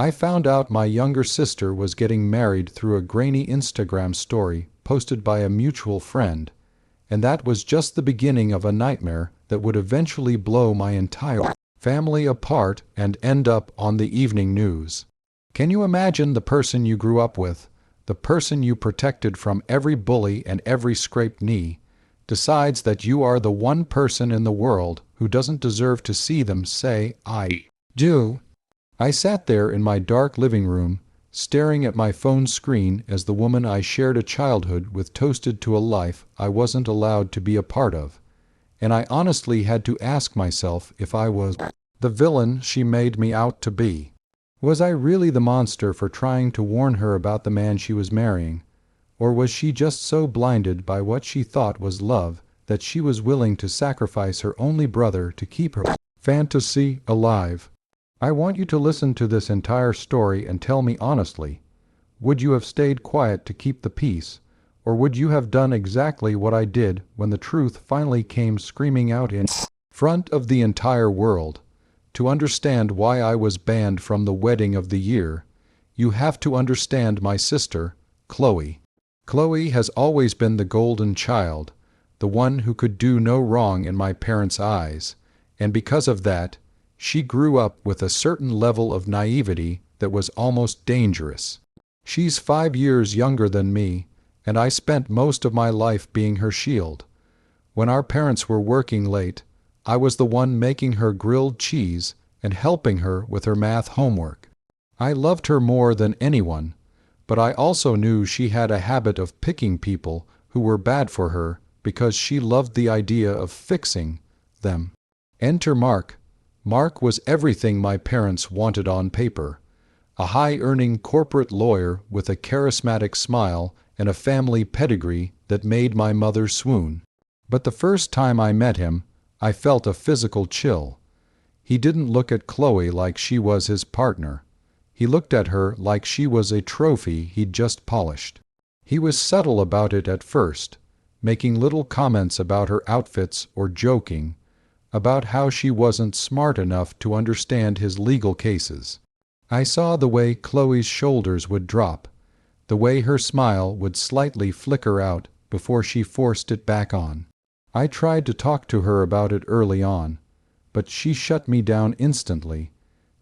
I found out my younger sister was getting married through a grainy Instagram story posted by a mutual friend, and that was just the beginning of a nightmare that would eventually blow my entire family apart and end up on the evening news. Can you imagine the person you grew up with, the person you protected from every bully and every scraped knee, decides that you are the one person in the world who doesn't deserve to see them say, "I do"? I sat there in my dark living room, staring at my phone screen as the woman I shared a childhood with toasted to a life I wasn't allowed to be a part of, and I honestly had to ask myself if I was the villain she made me out to be. Was I really the monster for trying to warn her about the man she was marrying, or was she just so blinded by what she thought was love that she was willing to sacrifice her only brother to keep her fantasy alive? I want you to listen to this entire story and tell me honestly, would you have stayed quiet to keep the peace, or would you have done exactly what I did when the truth finally came screaming out in front of the entire world? To understand why I was banned from the wedding of the year, you have to understand my sister, Chloe. Chloe has always been the golden child, the one who could do no wrong in my parents' eyes, and because of that, she grew up with a certain level of naivety that was almost dangerous. She's 5 years younger than me, and I spent most of my life being her shield. When our parents were working late, I was the one making her grilled cheese and helping her with her math homework. I loved her more than anyone, but I also knew she had a habit of picking people who were bad for her because she loved the idea of fixing them. Enter Mark. Mark was everything my parents wanted on paper. A high-earning corporate lawyer with a charismatic smile and a family pedigree that made my mother swoon. But the first time I met him, I felt a physical chill. He didn't look at Chloe like she was his partner. He looked at her like she was a trophy he'd just polished. He was subtle about it at first, making little comments about her outfits or joking about how she wasn't smart enough to understand his legal cases. I saw the way Chloe's shoulders would drop, the way her smile would slightly flicker out before she forced it back on. I tried to talk to her about it early on, but she shut me down instantly,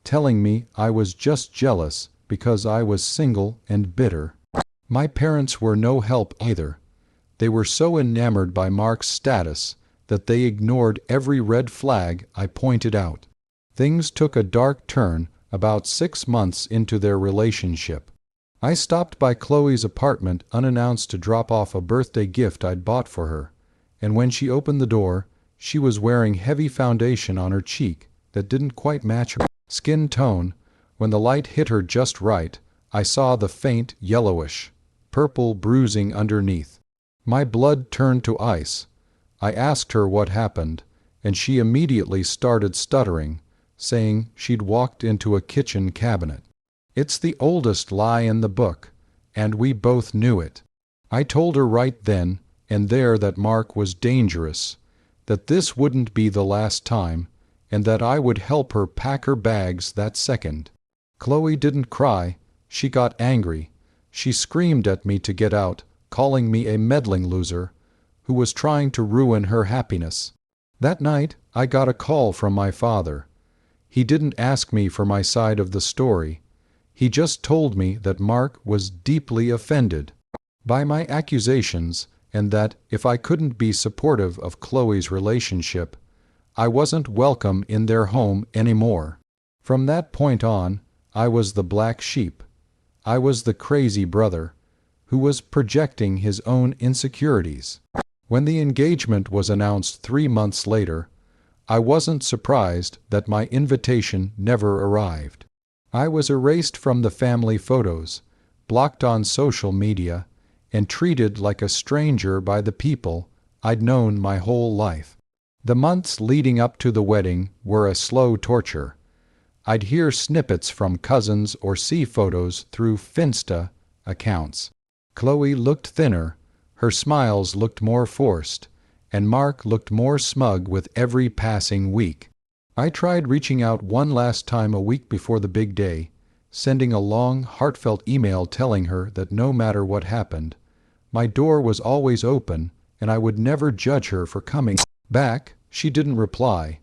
telling me I was just jealous because I was single and bitter. My parents were no help either. They were so enamored by Mark's status that they ignored every red flag I pointed out. Things took a dark turn about 6 months into their relationship. I stopped by Chloe's apartment unannounced to drop off a birthday gift I'd bought for her, and when she opened the door, she was wearing heavy foundation on her cheek that didn't quite match her skin tone. When the light hit her just right, I saw the faint yellowish, purple bruising underneath. My blood turned to ice. I asked her what happened, and she immediately started stuttering, saying she'd walked into a kitchen cabinet. It's the oldest lie in the book, and we both knew it. I told her right then and there that Mark was dangerous, that this wouldn't be the last time, and that I would help her pack her bags that second. Chloe didn't cry. She got angry. She screamed at me to get out, calling me a meddling loser who was trying to ruin her happiness. That night, I got a call from my father. He didn't ask me for my side of the story. He just told me that Mark was deeply offended by my accusations and that if I couldn't be supportive of Chloe's relationship, I wasn't welcome in their home anymore. From that point on, I was the black sheep. I was the crazy brother who was projecting his own insecurities. When the engagement was announced 3 months later, I wasn't surprised that my invitation never arrived. I was erased from the family photos, blocked on social media, and treated like a stranger by the people I'd known my whole life. The months leading up to the wedding were a slow torture. I'd hear snippets from cousins or see photos through Finsta accounts. Chloe looked thinner, her smiles looked more forced, and Mark looked more smug with every passing week. I tried reaching out one last time a week before the big day, sending a long, heartfelt email telling her that no matter what happened, my door was always open and I would never judge her for coming back. She didn't reply.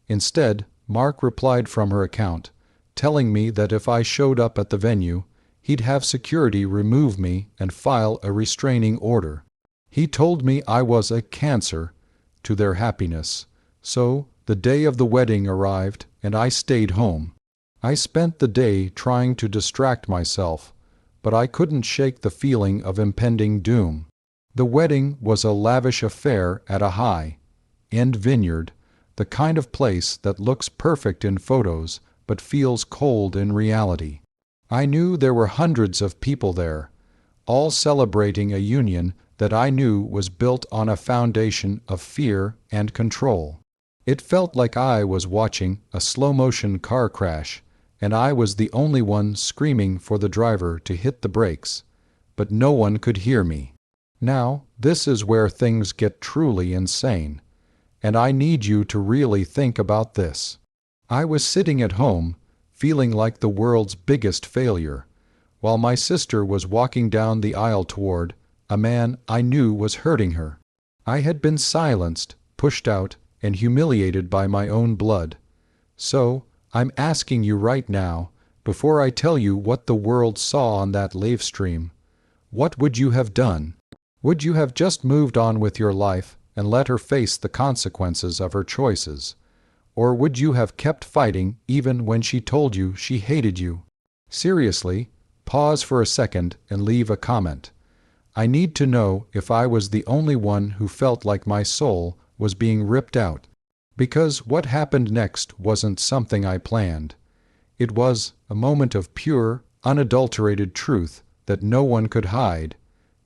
Instead, Mark replied from her account, telling me that if I showed up at the venue, he'd have security remove me and file a restraining order. He told me I was a cancer to their happiness. So, the day of the wedding arrived and I stayed home. I spent the day trying to distract myself, but I couldn't shake the feeling of impending doom. The wedding was a lavish affair at a high-end vineyard, the kind of place that looks perfect in photos but feels cold in reality. I knew there were hundreds of people there, all celebrating a union that I knew was built on a foundation of fear and control. It felt like I was watching a slow-motion car crash, and I was the only one screaming for the driver to hit the brakes, but no one could hear me. Now, this is where things get truly insane, and I need you to really think about this. I was sitting at home, feeling like the world's biggest failure, while my sister was walking down the aisle toward a man I knew was hurting her. I had been silenced, pushed out, and humiliated by my own blood. So, I'm asking you right now, before I tell you what the world saw on that live stream, what would you have done? Would you have just moved on with your life and let her face the consequences of her choices? Or would you have kept fighting even when she told you she hated you? Seriously, pause for a second and leave a comment. I need to know if I was the only one who felt like my soul was being ripped out. Because what happened next wasn't something I planned. It was a moment of pure, unadulterated truth that no one could hide,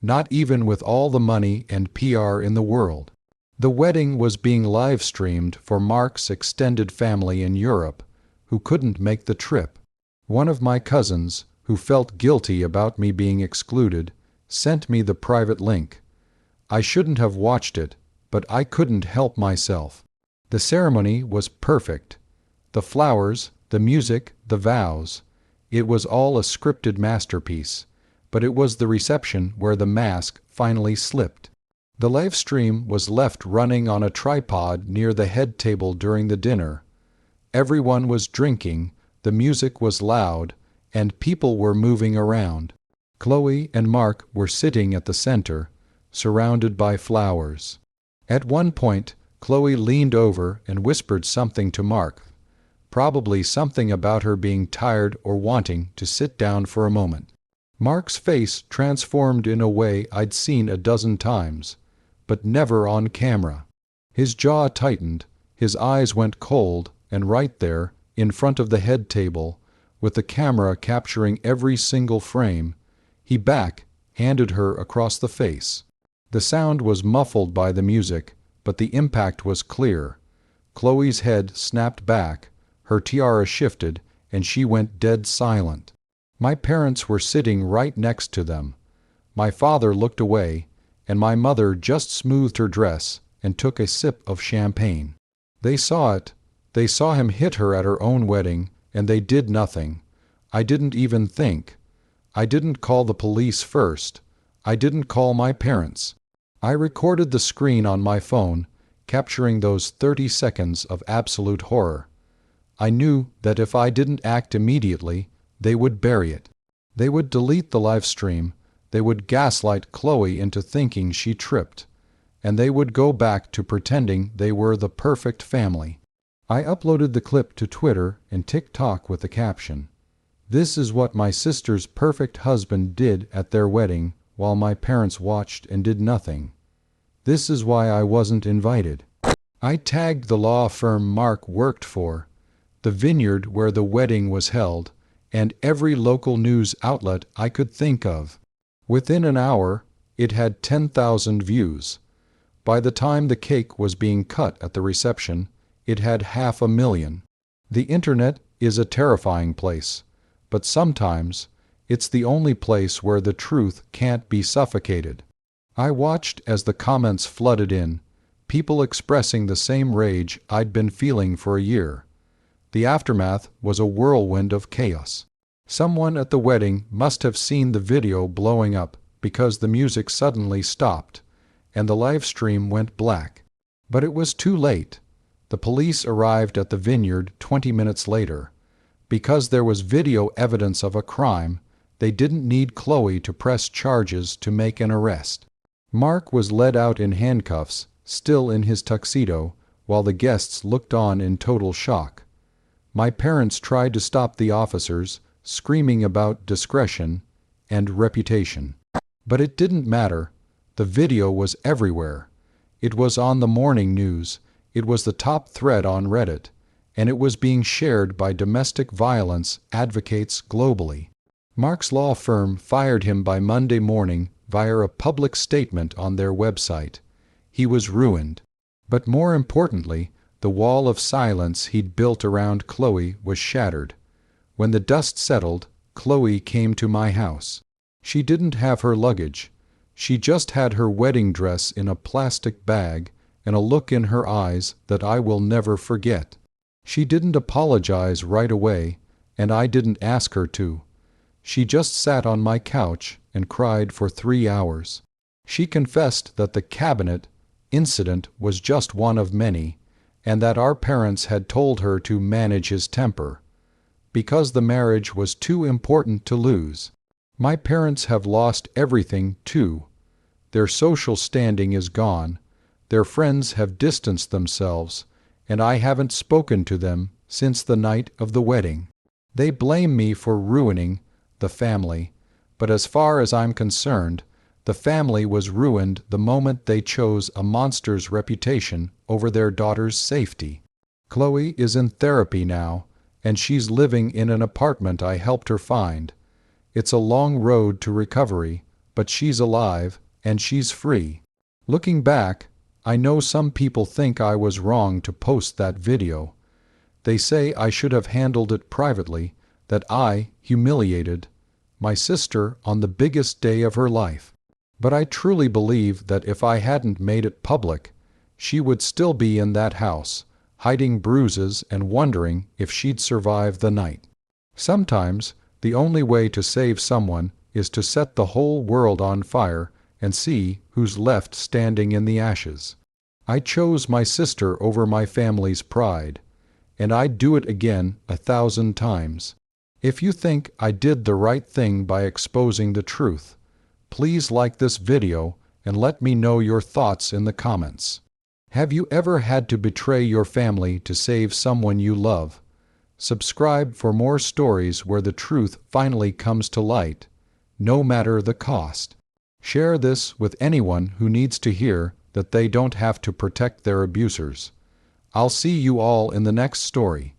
not even with all the money and PR in the world. The wedding was being live-streamed for Mark's extended family in Europe, who couldn't make the trip. One of my cousins, who felt guilty about me being excluded, sent me the private link. I shouldn't have watched it, but I couldn't help myself. The ceremony was perfect. The flowers, the music, the vows. It was all a scripted masterpiece, but it was the reception where the mask finally slipped. The live stream was left running on a tripod near the head table during the dinner. Everyone was drinking, the music was loud, and people were moving around. Chloe and Mark were sitting at the center, surrounded by flowers. At one point, Chloe leaned over and whispered something to Mark, probably something about her being tired or wanting to sit down for a moment. Mark's face transformed in a way I'd seen a dozen times, but never on camera. His jaw tightened, his eyes went cold, and right there, in front of the head table, with the camera capturing every single frame, he handed her across the face. The sound was muffled by the music, but the impact was clear. Chloe's head snapped back, her tiara shifted, and she went dead silent. My parents were sitting right next to them. My father looked away, and my mother just smoothed her dress and took a sip of champagne. They saw it. They saw him hit her at her own wedding, and they did nothing. I didn't even think. I didn't call the police first. I didn't call my parents. I recorded the screen on my phone, capturing those 30 seconds of absolute horror. I knew that if I didn't act immediately, they would bury it. They would delete the live stream, they would gaslight Chloe into thinking she tripped, and they would go back to pretending they were the perfect family. I uploaded the clip to Twitter and TikTok with the caption, "This is what my sister's perfect husband did at their wedding while my parents watched and did nothing. This is why I wasn't invited." I tagged the law firm Mark worked for, the vineyard where the wedding was held, and every local news outlet I could think of. Within an hour, it had 10,000 views. By the time the cake was being cut at the reception, it had 500,000. The internet is a terrifying place, but sometimes it's the only place where the truth can't be suffocated. I watched as the comments flooded in, people expressing the same rage I'd been feeling for a year. The aftermath was a whirlwind of chaos. Someone at the wedding must have seen the video blowing up because the music suddenly stopped and the live stream went black. But it was too late. The police arrived at the vineyard 20 minutes later. Because there was video evidence of a crime, they didn't need Chloe to press charges to make an arrest. Mark was led out in handcuffs, still in his tuxedo, while the guests looked on in total shock. My parents tried to stop the officers, screaming about discretion and reputation. But it didn't matter. The video was everywhere. It was on the morning news, it was the top thread on Reddit, and it was being shared by domestic violence advocates globally. Mark's law firm fired him by Monday morning via a public statement on their website. He was ruined. But more importantly, the wall of silence he'd built around Chloe was shattered. When the dust settled, Chloe came to my house. She didn't have her luggage. She just had her wedding dress in a plastic bag and a look in her eyes that I will never forget. She didn't apologize right away, and I didn't ask her to. She just sat on my couch and cried for 3 hours. She confessed that the cabinet incident was just one of many, and that our parents had told her to manage his temper, because the marriage was too important to lose. My parents have lost everything, too. Their social standing is gone, their friends have distanced themselves, and I haven't spoken to them since the night of the wedding. They blame me for ruining the family, but as far as I'm concerned, the family was ruined the moment they chose a monster's reputation over their daughter's safety. Chloe is in therapy now, and she's living in an apartment I helped her find. It's a long road to recovery, but she's alive, and she's free. Looking back, I know some people think I was wrong to post that video. They say I should have handled it privately, that I humiliated my sister on the biggest day of her life. But I truly believe that if I hadn't made it public, she would still be in that house, hiding bruises and wondering if she'd survive the night. Sometimes, the only way to save someone is to set the whole world on fire and see who's left standing in the ashes. I chose my sister over my family's pride, and I'd do it again 1,000 times. If you think I did the right thing by exposing the truth, please like this video and let me know your thoughts in the comments. Have you ever had to betray your family to save someone you love? Subscribe for more stories where the truth finally comes to light, no matter the cost. Share this with anyone who needs to hear that they don't have to protect their abusers. I'll see you all in the next story.